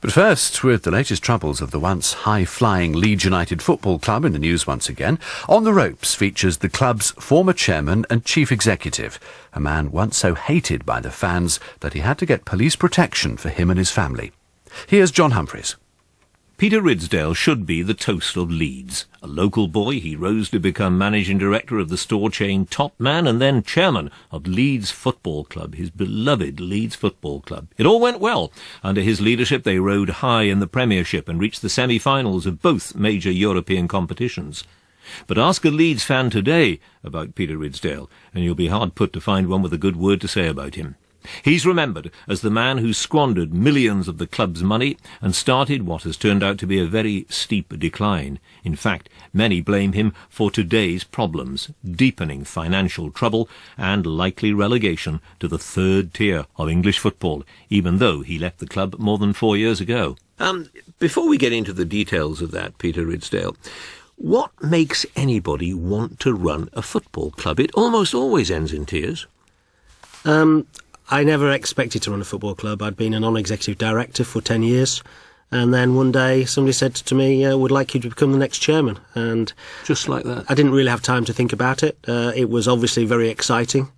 But first, with the latest troubles of the once high-flying Leeds United Football Club in the news once again, On the Ropes features the club's former chairman and chief executive, a man once so hated by the fans that he had to get police protection for him and his family. Here's John Humphrys. Peter Ridsdale should be the toast of Leeds. A local boy, he rose to become managing director of the store chain Top Man and then chairman of Leeds Football Club, his beloved Leeds Football Club. It all went well. Under his leadership, they rode high in the Premiership and reached the semi-finals of both major European competitions. But ask a Leeds fan today about Peter Ridsdale, and you'll be hard put to find one with a good word to say about him. He's remembered as the man who squandered millions of the club's money and started what has turned out to be a very steep decline. In fact, many blame him for today's problems, deepening financial trouble and likely relegation to the third tier of English football, even though he left the club more than 4 years ago. Before we get into the details of that, Peter Ridsdale, what makes anybody want to run a football club? It almost always ends in tears. I never expected to run a football club. I'd been a non-executive director for 10 years. And then one day somebody said to me, would like you to become the next chairman. And just like that. I didn't really have time to think about it. It was obviously very exciting.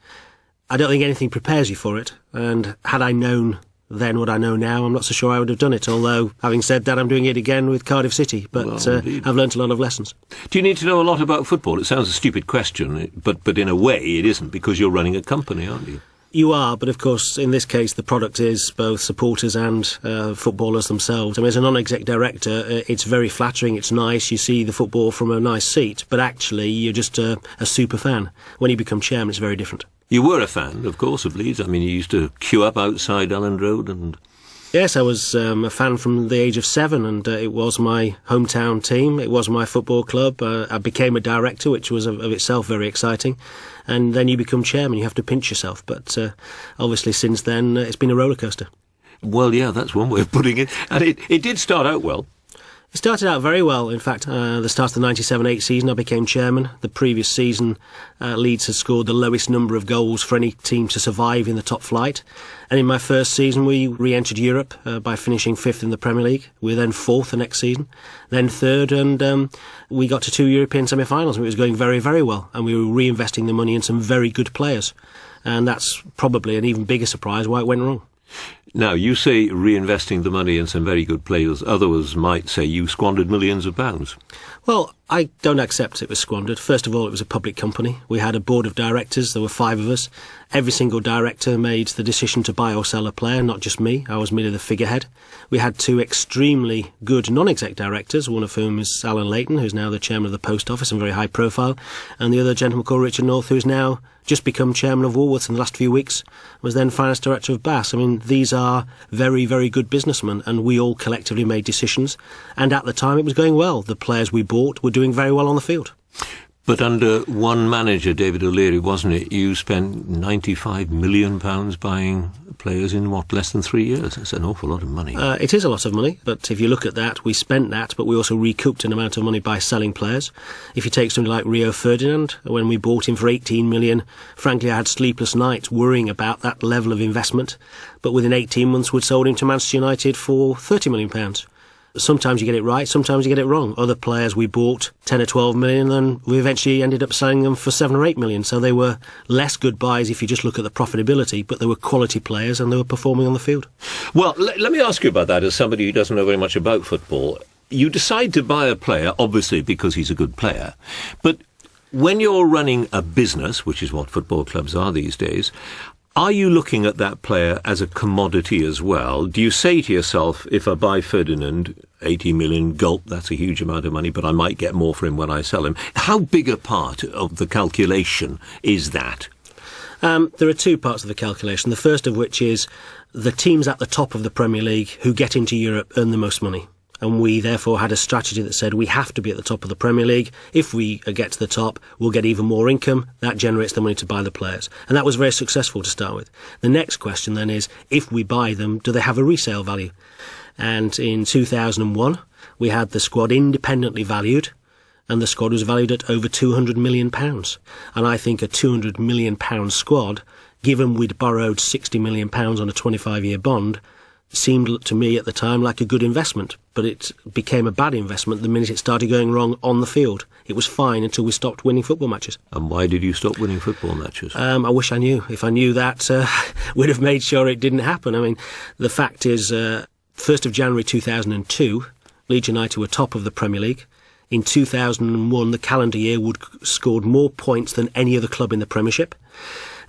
I don't think anything prepares you for it. And had I known then what I know now, I'm not so sure I would have done it. Although, having said that, I'm doing it again with Cardiff City. But I've learnt a lot of lessons. Do you need to know a lot about football? It sounds a stupid question, but in a way it isn't, because you're running a company, aren't you? You are, but of course, in this case, the product is both supporters and footballers themselves. I mean, as a non-exec director, it's very flattering, it's nice, you see the football from a nice seat, but actually, you're just a super fan. When you become chairman, it's very different. You were a fan, of course, of Leeds. I mean, you used to queue up outside Elland Road and... Yes, I was a fan from the age of 7, and it was my hometown team. It was my football club. I became a director, which was of itself very exciting. And then you become chairman, you have to pinch yourself. But obviously since then, it's been a roller coaster. Well, yeah, that's one way of putting it. And it did start out well. It started out very well. In fact, the start of the 97-8 season, I became chairman. The previous season, Leeds had scored the lowest number of goals for any team to survive in the top flight. And in my first season, we re-entered Europe by finishing 5th in the Premier League. We were then 4th the next season, then 3rd, and we got to 2 European semi-finals, and it was going very, very well. And we were reinvesting the money in some very good players. And that's probably an even bigger surprise why it went wrong. Now, you say reinvesting the money in some very good players. Others might say you squandered millions of pounds. Well, I don't accept it was squandered. First of all, it was a public company. We had a board of directors. There were 5 of us. Every single director made the decision to buy or sell a player, not just me. I was merely the figurehead. We had 2 extremely good non-exec directors, one of whom is Alan Leighton, who's now the chairman of the Post Office and very high profile, and the other gentleman called Richard North, who's now just become chairman of Woolworths in the last few weeks, was then finance director of Bass. I mean, these are very, very good businessmen, and we all collectively made decisions. And at the time, it was going well. The players we bought were doing very well on the field. But under one manager, David O'Leary, wasn't it, you spent £95 million buying players in, less than 3 years? That's an awful lot of money. It is a lot of money, but if you look at that, we spent that, but we also recouped an amount of money by selling players. If you take somebody like Rio Ferdinand, when we bought him for 18 million, frankly, I had sleepless nights worrying about that level of investment. But within 18 months, we'd sold him to Manchester United for £30 million. Sometimes you get it right, sometimes you get it wrong. Other players we bought 10 or 12 million, and we eventually ended up selling them for 7 or 8 million. So they were less good buys if you just look at the profitability, but they were quality players and they were performing on the field. Well, let me ask you about that as somebody who doesn't know very much about football. You decide to buy a player, obviously because he's a good player, but when you're running a business, which is what football clubs are these days, are you looking at that player as a commodity as well? Do you say to yourself, if I buy Ferdinand, 80 million, gulp, that's a huge amount of money, but I might get more for him when I sell him? How big a part of the calculation is that? There are 2 parts of the calculation. The first of which is the teams at the top of the Premier League who get into Europe earn the most money. And we therefore had a strategy that said we have to be at the top of the Premier League. If we get to the top, we'll get even more income. That generates the money to buy the players. And that was very successful to start with. The next question then is, if we buy them, do they have a resale value? And in 2001, we had the squad independently valued, and the squad was valued at over £200 million. And I think a £200 million squad, given we'd borrowed £60 million on a 25-year bond, seemed to me at the time like a good investment, but it became a bad investment the minute it started going wrong on the field. It was fine until we stopped winning football matches. And why did you stop winning football matches? I wish I knew. If I knew that, we'd have made sure it didn't happen. I mean, the fact is, 1st of January 2002, Leeds United were top of the Premier League. In 2001, the calendar year, would scored more points than any other club in the Premiership.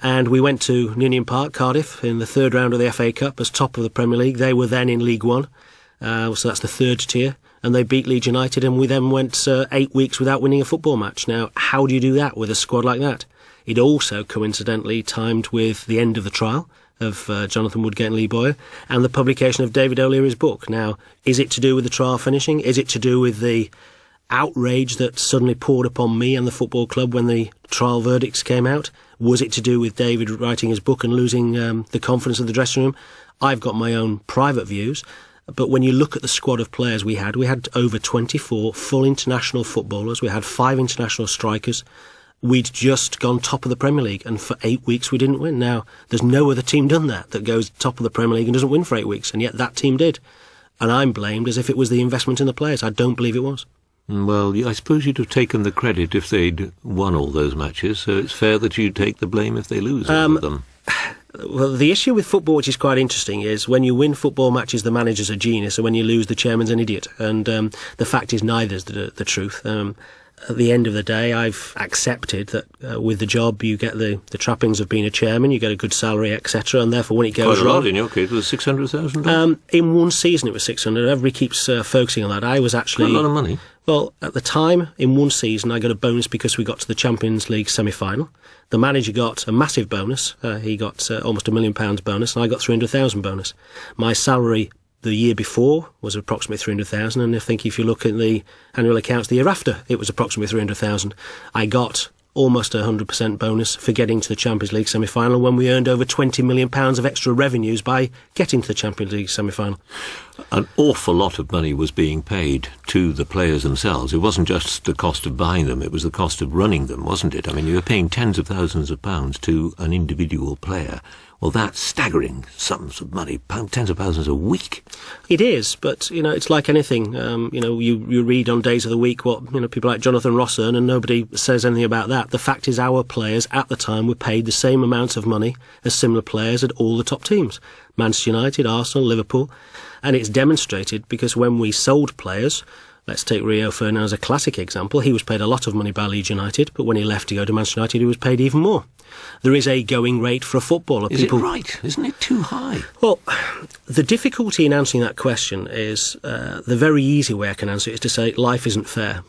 And we went to Newton Park, Cardiff, in the third round of the FA Cup as top of the Premier League. They were then in League One, so that's the third tier. And they beat Leeds United, and we then went 8 weeks without winning a football match. Now, how do you do that with a squad like that? It also coincidentally timed with the end of the trial of Jonathan Woodgate and Lee Bowyer, and the publication of David O'Leary's book. Now, is it to do with the trial finishing? Is it to do with the outrage that suddenly poured upon me and the football club when the trial verdicts came out? Was it to do with David writing his book and losing the confidence of the dressing room? I've got my own private views, but when you look at the squad of players we had over 24 full international footballers, we had 5 international strikers. We'd just gone top of the Premier League, and for 8 weeks we didn't win. Now, there's no other team done that goes top of the Premier League and doesn't win for 8 weeks, and yet that team did. And I'm blamed as if it was the investment in the players. I don't believe it was. Well, I suppose you'd have taken the credit if they'd won all those matches, so it's fair that you take the blame if they lose all of them. Well, the issue with football, which is quite interesting, is when you win football matches, the manager's a genius, and when you lose, the chairman's an idiot. And the fact is, neither's the truth. At the end of the day, I've accepted that with the job you get the trappings of being a chairman, you get a good salary, etc. And therefore, when it goes Quite a wrong, lot in your case, was $600,000. In one season, it was 600. Everybody keeps focusing on that. I was actually Quite a lot of money. Well, at the time, in one season, I got a bonus because we got to the Champions League semi-final. The manager got a massive bonus. He got almost £1 million bonus, and I got 300,000 bonus. My salary the year before was approximately 300,000, and I think if you look at the annual accounts the year after, it was approximately 300,000. I got almost a 100% bonus for getting to the Champions League semi-final when we earned over £20 million of extra revenues by getting to the Champions League semi-final. An awful lot of money was being paid to the players themselves. It wasn't just the cost of buying them, it was the cost of running them, wasn't it? I mean, you were paying tens of thousands of pounds to an individual player. Well, that's staggering sums of money, tens of thousands a week. It is, but, it's like anything. You read on days of the week what, people like Jonathan Ross earn, and nobody says anything about that. The fact is our players at the time were paid the same amount of money as similar players at all the top teams. Manchester United, Arsenal, Liverpool. And it's demonstrated because when we sold players, let's take Rio Ferdinand as a classic example, he was paid a lot of money by Leeds United, but when he left to go to Manchester United, he was paid even more. There is a going rate for a footballer. Is it right? Isn't it too high? Well, the difficulty in answering that question is, the very easy way I can answer it is to say life isn't fair.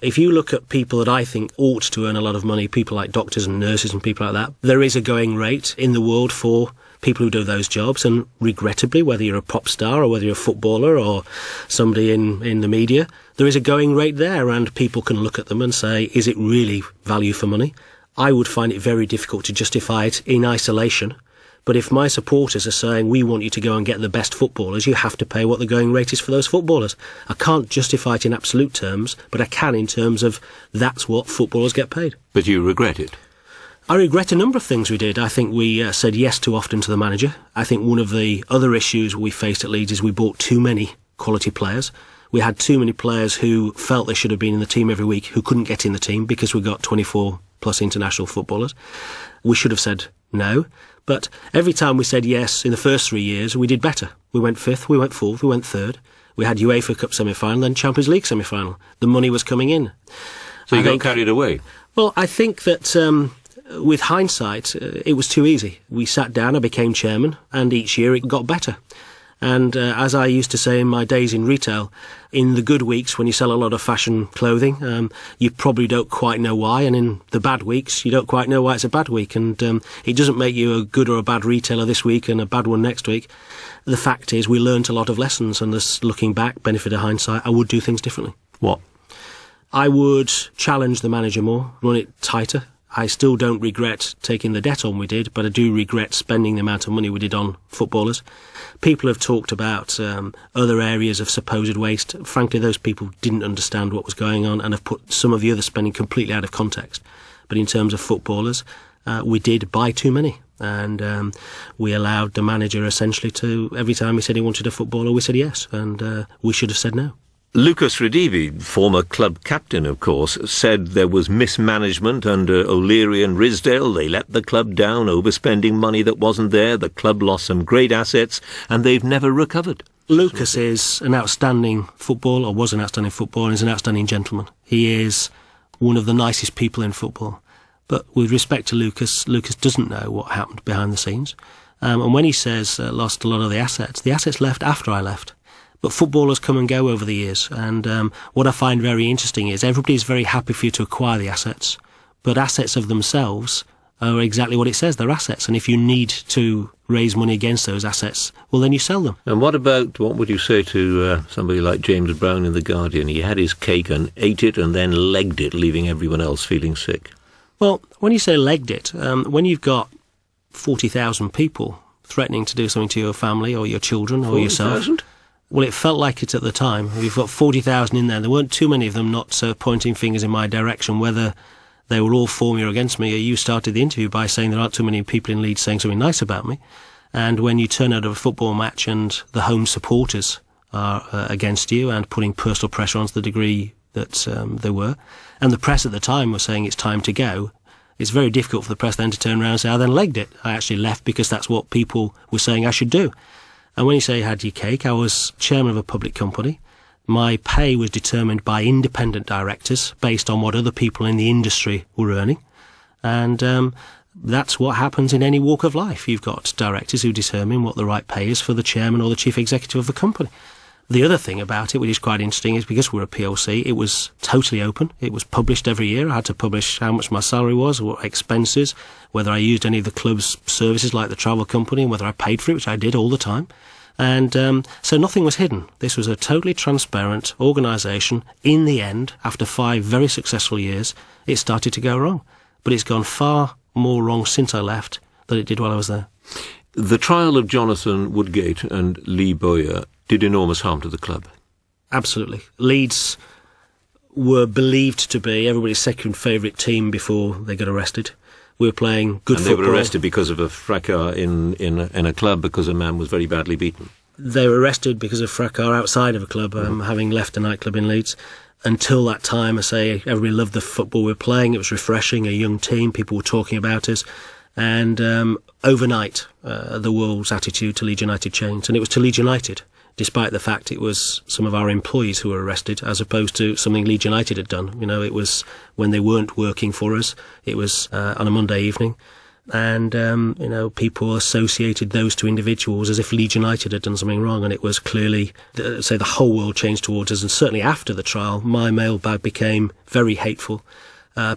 If you look at people that I think ought to earn a lot of money, people like doctors and nurses and people like that, there is a going rate in the world for people who do those jobs, and regrettably, whether you're a pop star or whether you're a footballer or somebody in the media, there is a going rate there, and people can look at them and say, is it really value for money? I would find it very difficult to justify it in isolation. But if my supporters are saying, we want you to go and get the best footballers, you have to pay what the going rate is for those footballers. I can't justify it in absolute terms, but I can in terms of that's what footballers get paid. But you regret it? I regret a number of things we did. I think we said yes too often to the manager. I think one of the other issues we faced at Leeds is we bought too many quality players. We had too many players who felt they should have been in the team every week who couldn't get in the team because we got 24 plus international footballers. We should have said no. But every time we said yes in the first 3 years, we did better. We went 5th, we went 4th, we went 3rd. We had UEFA Cup semi-final, then Champions League semi-final. The money was coming in. So you got carried away? Well, I think that with hindsight, it was too easy. We sat down, I became chairman, and each year it got better. And as I used to say in my days in retail, in the good weeks when you sell a lot of fashion clothing, you probably don't quite know why, and in the bad weeks you don't quite know why it's a bad week, and it doesn't make you a good or a bad retailer this week and a bad one next week. The fact is we learnt a lot of lessons, and this, looking back, benefit of hindsight, I would do things differently. What? I would challenge the manager more, run it tighter. I still don't regret taking the debt on we did, but I do regret spending the amount of money we did on footballers. People have talked about other areas of supposed waste. Frankly, those people didn't understand what was going on and have put some of the other spending completely out of context. But in terms of footballers, we did buy too many. And we allowed the manager essentially to, every time he said he wanted a footballer, we said yes, and we should have said no. Lucas Radivi, former club captain, of course, said there was mismanagement under O'Leary and Ridsdale. They let the club down, overspending money that wasn't there. The club lost some great assets, and they've never recovered. Lucas is an outstanding footballer, or was an outstanding footballer, and is an outstanding gentleman. He is one of the nicest people in football. But with respect to Lucas doesn't know what happened behind the scenes. And when he says lost a lot of the assets left after I left. But footballers come and go over the years. And what I find very interesting is everybody's very happy for you to acquire the assets. But assets of themselves are exactly what it says, they're assets. And if you need to raise money against those assets, well, then you sell them. And what would you say to somebody like James Brown in The Guardian? He had his cake and ate it and then legged it, leaving everyone else feeling sick. Well, when you say legged it, when you've got 40,000 people threatening to do something to your family or your children or 40,000? yourself... Well, it felt like it at the time. We've got 40,000 in there. There weren't too many of them not pointing fingers in my direction, whether they were all for me or against me. You started the interview by saying there aren't too many people in Leeds saying something nice about me. And when you turn out of a football match and the home supporters are against you and putting personal pressure on to the degree that they were, and the press at the time was saying it's time to go, it's very difficult for the press then to turn around and say, I then legged it. I actually left because that's what people were saying I should do. And when you say had your cake, I was chairman of a public company. My pay was determined by independent directors based on what other people in the industry were earning. And that's what happens in any walk of life. You've got directors who determine what the right pay is for the chairman or the chief executive of the company. The other thing about it, which is quite interesting, is because we're a PLC, it was totally open. It was published every year. I had to publish how much my salary was, what expenses, whether I used any of the club's services like the travel company, and whether I paid for it, which I did all the time. And so nothing was hidden. This was a totally transparent organisation. In the end, after 5 very successful years, it started to go wrong. But it's gone far more wrong since I left than it did while I was there. The trial of Jonathan Woodgate and Lee Bowyer did enormous harm to the club. Absolutely. Leeds were believed to be everybody's second favourite team before they got arrested. We were playing good football. And they were arrested because of a fracas in a club because a man was very badly beaten. They were arrested because of fracas outside of a club, having left a nightclub in Leeds. Until that time, I say, everybody loved the football we were playing. It was refreshing, a young team, people were talking about us. And overnight, the world's attitude to Leeds United changed. And it was to Leeds United, despite the fact it was some of our employees who were arrested, as opposed to something Leeds United had done. You know, it was when they weren't working for us. It was on a Monday evening. And, people associated those two individuals as if Leeds United had done something wrong. And it was clearly, the whole world changed towards us. And certainly after the trial, my mailbag became very hateful.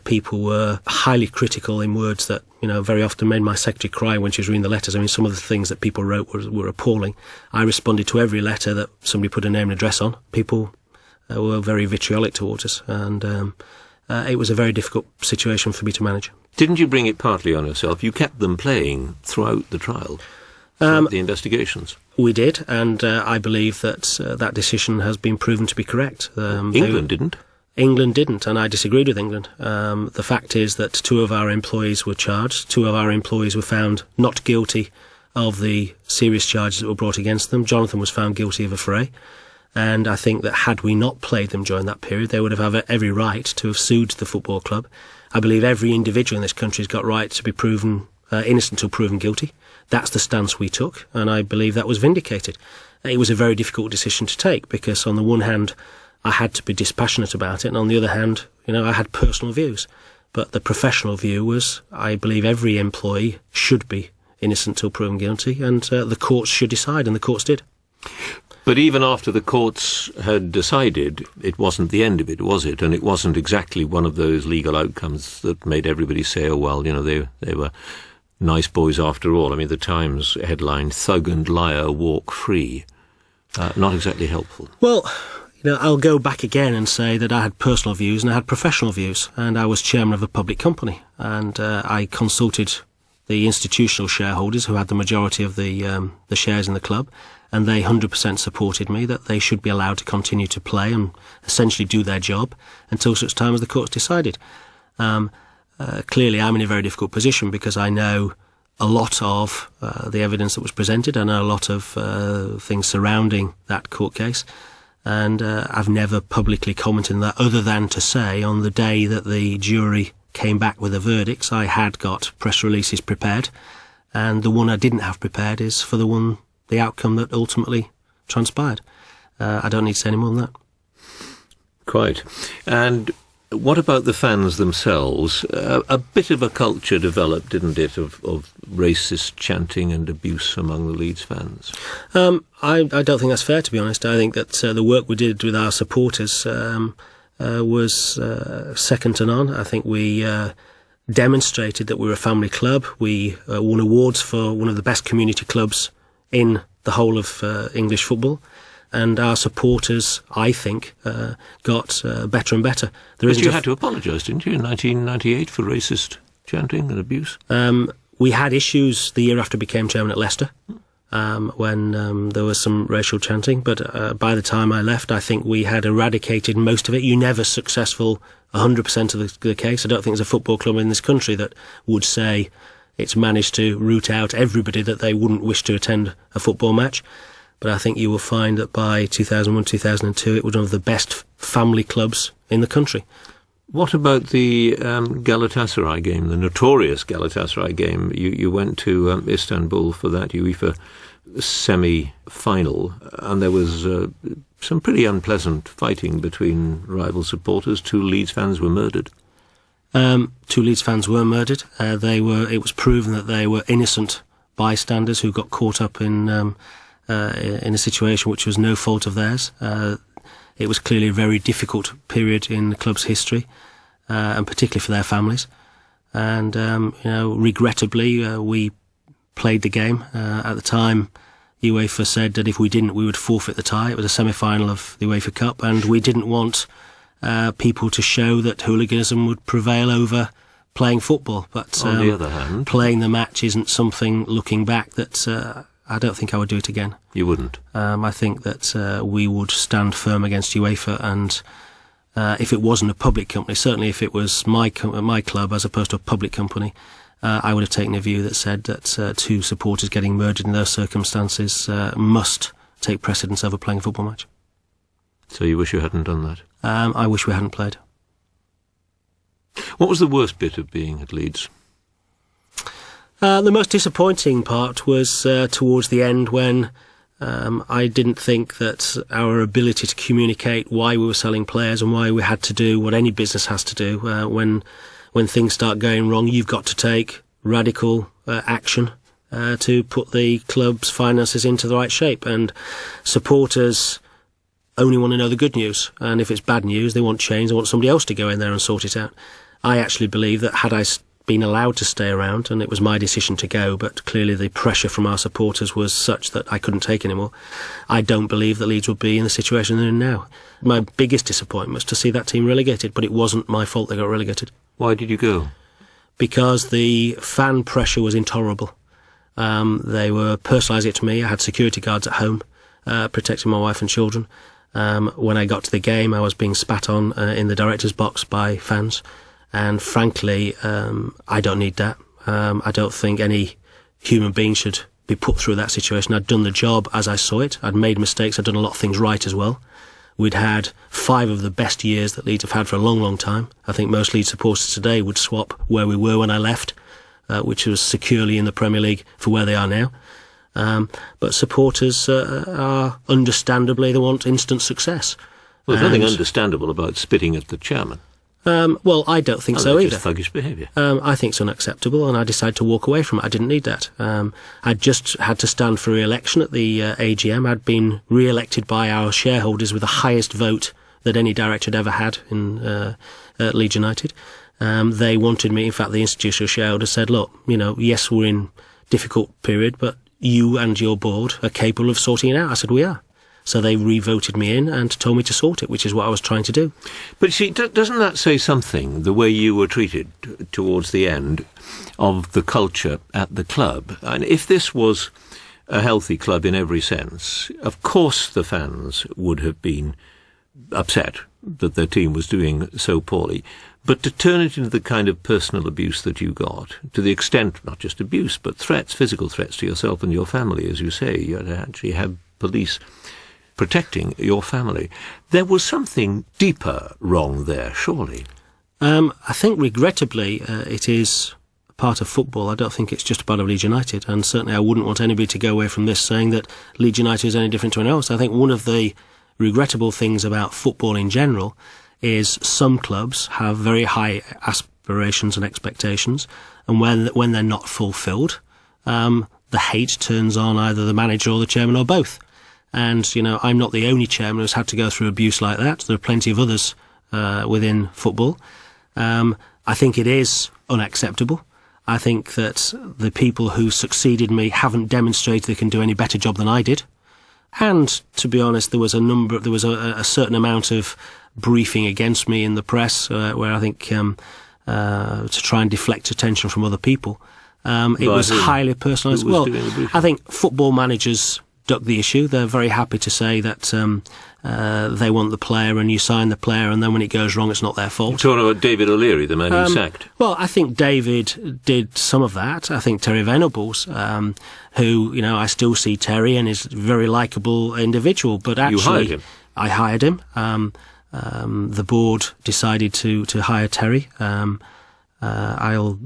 People were highly critical in words that, very often made my secretary cry when she was reading the letters. I mean, some of the things that people wrote were appalling. I responded to every letter that somebody put a name and address on. People were very vitriolic towards us, and it was a very difficult situation for me to manage. Didn't you bring it partly on yourself? You kept them playing throughout the trial, throughout the investigations. We did, and I believe that that decision has been proven to be correct. England didn't? England didn't, and I disagreed with England. The fact is that 2 of our employees were charged. 2 of our employees were found not guilty of the serious charges that were brought against them. Jonathan was found guilty of affray. And I think that had we not played them during that period, they would have had every right to have sued the football club. I believe every individual in this country has got right to be proven innocent until proven guilty. That's the stance we took, and I believe that was vindicated. It was a very difficult decision to take, because on the one hand, I had to be dispassionate about it, and on the other hand, I had personal views. But the professional view was, I believe every employee should be innocent till proven guilty, and the courts should decide, and the courts did. But even after the courts had decided, it wasn't the end of it, was it? And it wasn't exactly one of those legal outcomes that made everybody say, oh, well, they were nice boys after all. I mean, the Times headline, "Thug and Liar Walk Free." Not exactly helpful. Well, I'll go back again and say that I had personal views and I had professional views, and I was chairman of a public company, and I consulted the institutional shareholders who had the majority of the shares in the club, and they 100% supported me that they should be allowed to continue to play and essentially do their job until such time as the courts decided. Clearly, I'm in a very difficult position because I know a lot of the evidence that was presented. I know a lot of things surrounding that court case, and I've never publicly commented on that, other than to say on the day that the jury came back with the verdicts, I had got press releases prepared, and the one I didn't have prepared is for the outcome that ultimately transpired. I don't need to say any more than that. Quite. And what about the fans themselves? A bit of a culture developed, didn't it, of racist chanting and abuse among the Leeds fans? I don't think that's fair, to be honest. I think that the work we did with our supporters was second to none. I think we demonstrated that we were a family club. We won awards for one of the best community clubs in the whole of English football. And our supporters, I think, got better and better. But you had to apologise, didn't you, in 1998 for racist chanting and abuse? We had issues the year after I became chairman at Leicester, when there was some racial chanting. But by the time I left, I think we had eradicated most of it. You're never successful 100% of the case. I don't think there's a football club in this country that would say it's managed to root out everybody that they wouldn't wish to attend a football match. But I think you will find that by 2001, 2002, it was one of the best family clubs in the country. What about the Galatasaray game, the notorious Galatasaray game? You went to Istanbul for that UEFA semi-final, and there was some pretty unpleasant fighting between rival supporters. 2 Leeds fans were murdered. 2 Leeds fans were murdered. It was proven that they were innocent bystanders who got caught up in a situation which was no fault of theirs. It was clearly a very difficult period in the club's history, and particularly for their families. And regrettably, we played the game. At the time, UEFA said that if we didn't, we would forfeit the tie. It was a semi-final of the UEFA Cup, and we didn't want people to show that hooliganism would prevail over playing football. But on the other hand, playing the match isn't something, looking back, that I don't think I would do it again. You wouldn't? I think that we would stand firm against UEFA, and if it wasn't a public company, certainly if it was my club as opposed to a public company, I would have taken a view that said that 2 supporters getting murdered in those circumstances must take precedence over playing a football match. So you wish you hadn't done that? I wish we hadn't played. What was the worst bit of being at Leeds? The most disappointing part was towards the end, when I didn't think that our ability to communicate why we were selling players and why we had to do what any business has to do. When things start going wrong, you've got to take radical action to put the club's finances into the right shape. And supporters only want to know the good news. And if it's bad news, they want change. They want somebody else to go in there and sort it out. I actually believe that had I been allowed to stay around, and it was my decision to go, but clearly the pressure from our supporters was such that I couldn't take anymore, I don't believe that Leeds would be in the situation they're in now. My biggest disappointment was to see that team relegated, but it wasn't my fault they got relegated. Why did you go? Because the fan pressure was intolerable. They were personalising it to me. I had security guards at home protecting my wife and children. When I got to the game, I was being spat on in the director's box by fans. And frankly, I don't need that. I don't think any human being should be put through that situation. I'd done the job as I saw it. I'd made mistakes. I'd done a lot of things right as well. We'd had 5 of the best years that Leeds have had for a long, long time. I think most Leeds supporters today would swap where we were when I left, which was securely in the Premier League, for where they are now. But supporters are, understandably, they want instant success. Well, there's nothing understandable about spitting at the chairman. Well, I don't think so either. Just thuggish behaviour. I think it's unacceptable, and I decided to walk away from it. I didn't need that. I'd just had to stand for re-election at the AGM. I'd been re-elected by our shareholders with the highest vote that any director had ever had in Leeds United. They wanted me. In fact, the institutional shareholders said, look, yes, we're in difficult period, but you and your board are capable of sorting it out. I said, we are. So they re-voted me in and told me to sort it, which is what I was trying to do. But see, doesn't that say something, the way you were treated towards the end, of the culture at the club? And if this was a healthy club in every sense, of course the fans would have been upset that their team was doing so poorly, but to turn it into the kind of personal abuse that you got, to the extent, not just abuse, but threats, physical threats to yourself and your family, as you say, you actually have police protecting your family. There was something deeper wrong there, surely. I think, regrettably, it is part of football. I don't think it's just part of Leeds United, and certainly I wouldn't want anybody to go away from this saying that Leeds United is any different to anyone else. I think one of the regrettable things about football in general is some clubs have very high aspirations and expectations, and when they're not fulfilled, the hate turns on either the manager or the chairman or both. And, I'm not the only chairman who's had to go through abuse like that. There are plenty of others within football. I think it is unacceptable. I think that the people who succeeded me haven't demonstrated they can do any better job than I did. And, to be honest, there was a certain amount of briefing against me in the press, where I think to try and deflect attention from other people. It was highly personalised. Well, I think football managers duck the issue. They're very happy to say that they want the player and you sign the player, and then when it goes wrong, it's not their fault. You're talking about David O'Leary, the man who sacked. Well, I think David did some of that. I think Terry Venables, who, I still see Terry and is a very likeable individual, but actually... You hired him? I hired him. The board decided to hire Terry. I'll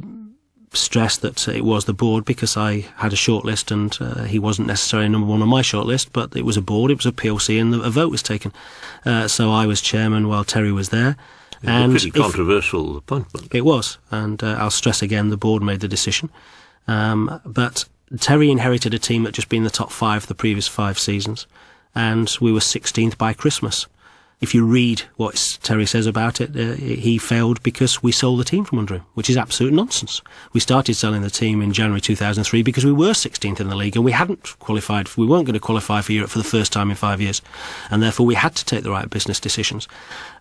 stress that it was the board because I had a shortlist and he wasn't necessarily number one on my shortlist, but it was a board, it was a PLC, and a vote was taken. So I was chairman while Terry was there. It was a pretty controversial appointment. It was, and I'll stress again, the board made the decision. But Terry inherited a team that had just been in the top 5 the previous 5 seasons, and we were 16th by Christmas. If you read what Terry says about it, he failed because we sold the team from under him, which is absolute nonsense. We started selling the team in January 2003 because we were 16th in the league and we hadn't qualified. We weren't going to qualify for Europe for the first time in 5 years, and therefore we had to take the right business decisions.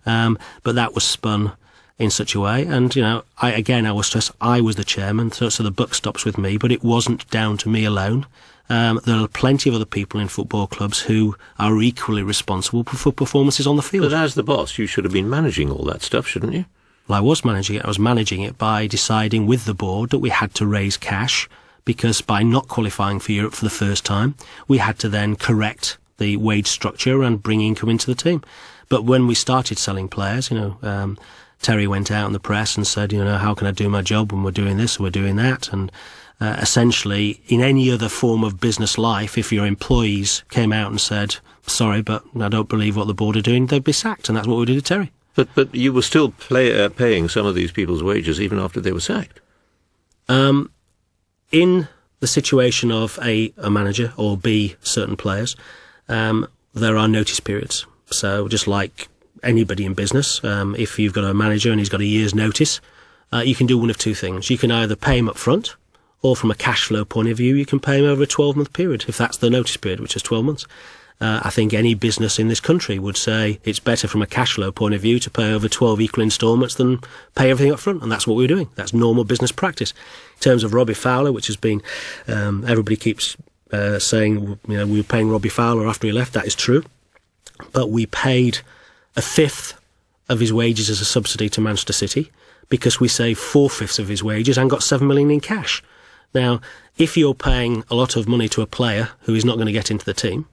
But that was spun in such a way, and I will stress I was the chairman, so the buck stops with me. But it wasn't down to me alone. There are plenty of other people in football clubs who are equally responsible for performances on the field. But as the boss, you should have been managing all that stuff, shouldn't you? Well, I was managing it. I was managing it by deciding with the board that we had to raise cash, because by not qualifying for Europe for the first time, we had to then correct the wage structure and bring income into the team. But when we started selling players, Terry went out in the press and said, how can I do my job when we're doing this or we're doing that? And essentially, in any other form of business life, if your employees came out and said, sorry, but I don't believe what the board are doing, they'd be sacked. And that's what we did to Terry. But you were still paying some of these people's wages even after they were sacked. In the situation of A, manager, or B, certain players, there are notice periods. So just like anybody in business, if you've got a manager and he's got a year's notice, you can do one of two things. You can either pay him up front, or from a cash flow point of view, you can pay him over a 12-month period, if that's the notice period, which is 12 months. I think any business in this country would say it's better from a cash flow point of view to pay over 12 equal instalments than pay everything up front, and that's what we were doing. That's normal business practice. In terms of Robbie Fowler, which has been, everybody keeps saying, we were paying Robbie Fowler after he left. That is true. But we paid a fifth of his wages as a subsidy to Manchester City, because we saved 4/5 of his wages and got £7 million in cash. Now, if you're paying a lot of money to a player who is not going to get into the team,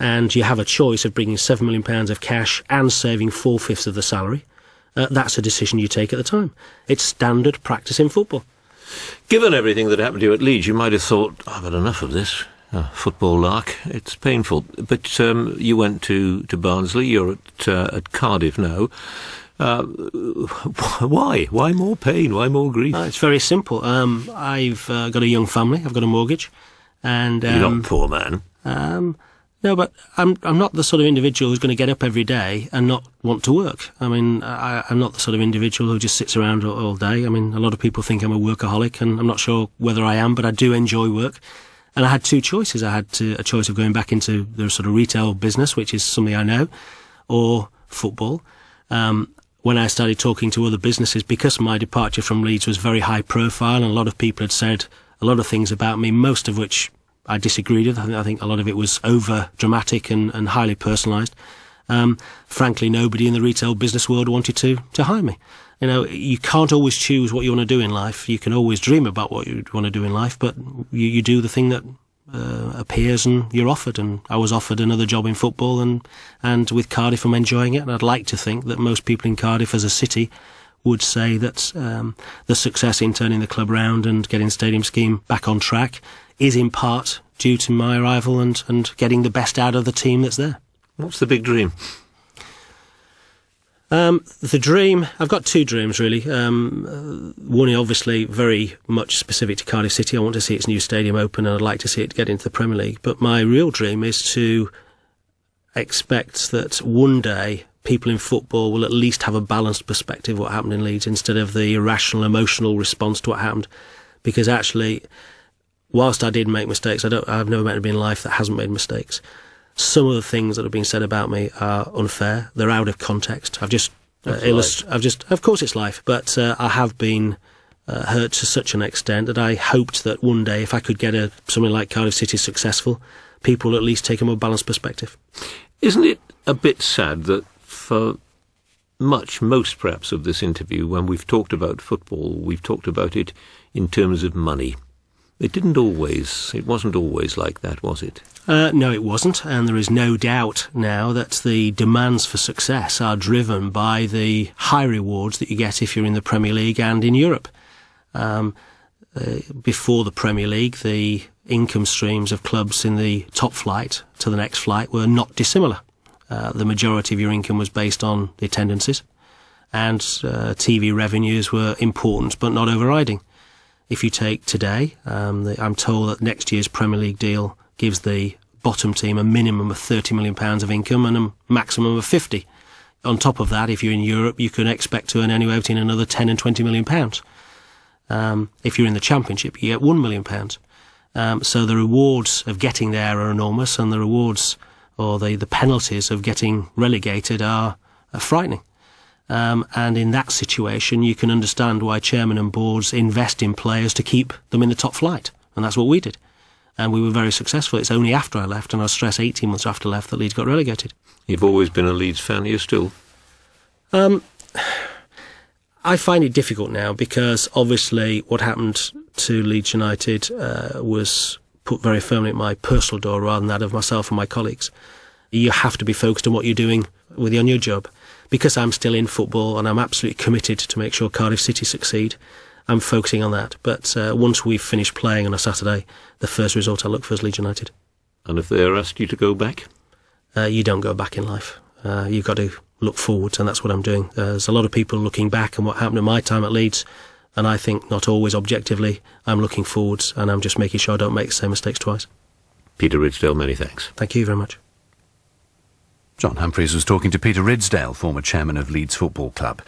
and you have a choice of bringing £7 million of cash and saving 4/5 of the salary, that's a decision you take at the time. It's standard practice in football. Given everything that happened to you at Leeds, you might have thought, I've had enough of this. Football lark, it's painful. But you went to Barnsley, you're at Cardiff now. Why? Why more pain? Why more grief? It's very simple. I've got a young family. I've got a mortgage, and you're not a poor man. No, but I'm not the sort of individual who's going to get up every day and not want to work. I mean, I'm not the sort of individual who just sits around all day. I mean, a lot of people think I'm a workaholic, and I'm not sure whether I am, but I do enjoy work. And I had two choices. I had a choice of going back into the sort of retail business, which is something I know, or football. When I started talking to other businesses, because my departure from Leeds was very high profile, and a lot of people had said a lot of things about me, most of which I disagreed with. I think a lot of it was over dramatic and highly personalised. Frankly, nobody in the retail business world wanted to hire me. You know, you can't always choose what you want to do in life. You can always dream about what you want to do in life, but you do the thing that appears and you're offered. And I was offered another job in football, and with Cardiff I'm enjoying it. And I'd like to think that most people in Cardiff as a city would say that the success in turning the club round and getting the stadium scheme back on track is in part due to my arrival and getting the best out of the team that's there. What's the big dream? The dream, I've got two dreams really. One is obviously very much specific to Cardiff City. I want to see its new stadium open, and I'd like to see it get into the Premier League. But my real dream is to expect that one day people in football will at least have a balanced perspective of what happened in Leeds instead of the irrational, emotional response to what happened. Because actually, whilst I did make mistakes, I've never met anybody in life that hasn't made mistakes. Some of the things that have been said about me are unfair. They're out of context. Of course it's life, but I have been hurt to such an extent that I hoped that one day, if I could get something like Cardiff City successful, people will at least take a more balanced perspective. Isn't it a bit sad that for most perhaps of this interview, when we've talked about football, we've talked about it in terms of money? It wasn't always like that, was it? No, it wasn't, and there is no doubt now that the demands for success are driven by the high rewards that you get if you're in the Premier League and in Europe. Before the Premier League, the income streams of clubs in the top flight to the next flight were not dissimilar. The majority of your income was based on the attendances, and TV revenues were important but not overriding. If you take today, I'm told that next year's Premier League deal gives the bottom team a minimum of £30 million of income and a maximum of 50. On top of that, if you're in Europe, you can expect to earn anywhere between another 10 and 20 million pounds. If you're in the Championship, you get £1 million. So the rewards of getting there are enormous, and the rewards or the penalties of getting relegated are frightening. And in that situation, you can understand why chairmen and boards invest in players to keep them in the top flight. And that's what we did. And we were very successful. It's only after I left, and I stress 18 months after I left, that Leeds got relegated. You've always been a Leeds fan, are you still? I find it difficult now because obviously what happened to Leeds United was put very firmly at my personal door rather than that of myself and my colleagues. You have to be focused on what you're doing on your job. Because I'm still in football and I'm absolutely committed to make sure Cardiff City succeed, I'm focusing on that. But once we've finished playing on a Saturday, the first result I look for is Leeds United. And if they asked you to go back? You don't go back in life. You've got to look forward, and that's what I'm doing. There's a lot of people looking back on what happened in my time at Leeds, and I think not always objectively. I'm looking forwards, and I'm just making sure I don't make the same mistakes twice. Peter Ridsdale, many thanks. Thank you very much. John Humphrys was talking to Peter Ridsdale, former chairman of Leeds Football Club.